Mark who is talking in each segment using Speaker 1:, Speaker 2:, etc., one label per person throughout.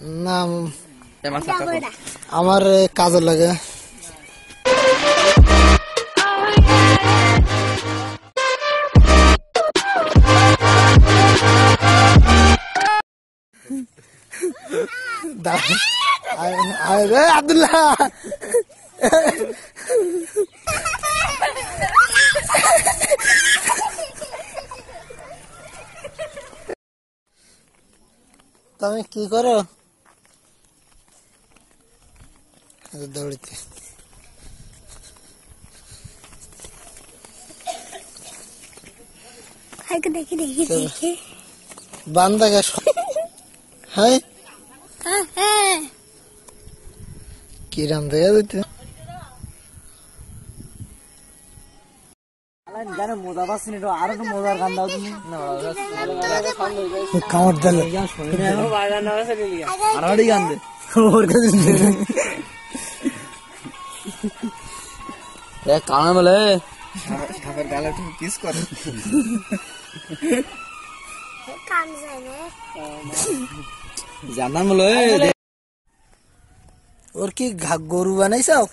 Speaker 1: নাম আমার কাজে লাগে। আব্দুল্লাহ তুমি কি করো? দৌড়িতে
Speaker 2: দেখি দেখি দেখি
Speaker 1: বান্দা গাছ। হ্যাঁ কিরাম দেখা যেতে
Speaker 3: মজা পাচ্ছি আরো একটু মজার গান দাও তুমি।
Speaker 1: কামড় দিলে
Speaker 3: আরো গান দে ওর কাছে কানা বলে সাপের গালে তুমি কিস করো জানান বলে
Speaker 1: ওর কি গরু বানাইছাও?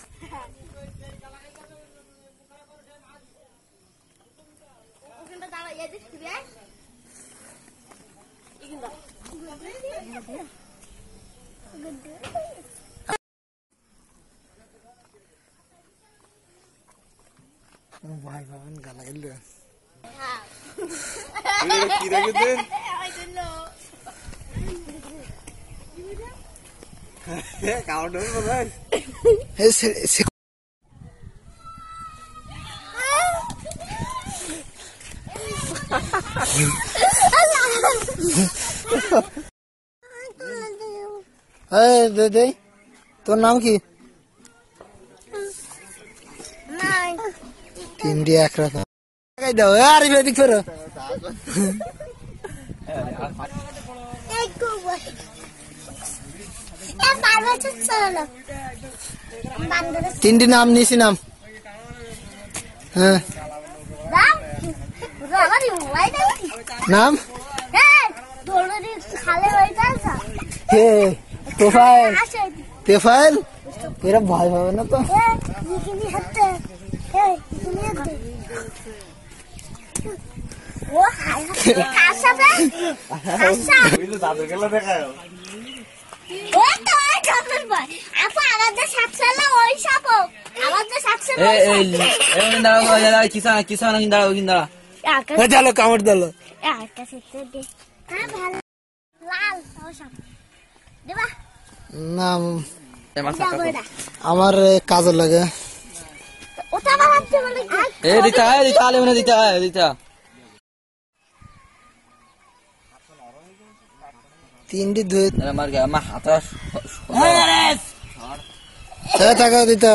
Speaker 1: ভাই বাবান গালা গেল
Speaker 3: কি রেখে কাউন্টার বল
Speaker 1: দে তোর নাম কি? তিনটি এক রকম দাও আর বেদি করো। তিনটি নাম নিয়েছি নাম। হ্যাঁ নাম তোফাইল তোফাইল এরা ভয় পাবে না তো? কামড় দিল নাম আমার কাজে লাগে। তিনটি দুই থাকা দিত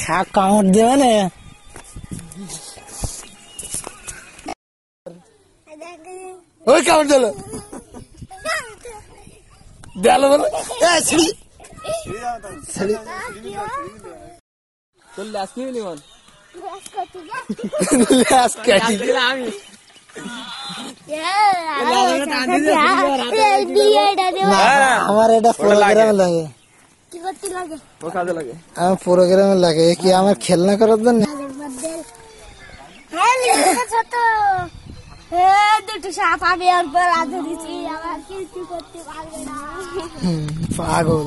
Speaker 1: শাক কামড় দেবে না। ওই কামড় দিল দিল বলে
Speaker 3: চললে আজকে বল
Speaker 1: আমার এটা প্রোগ্রামে লাগে। আমার প্রোগ্রামে লাগে কি আমার খেলনা করার জন্য। পাগল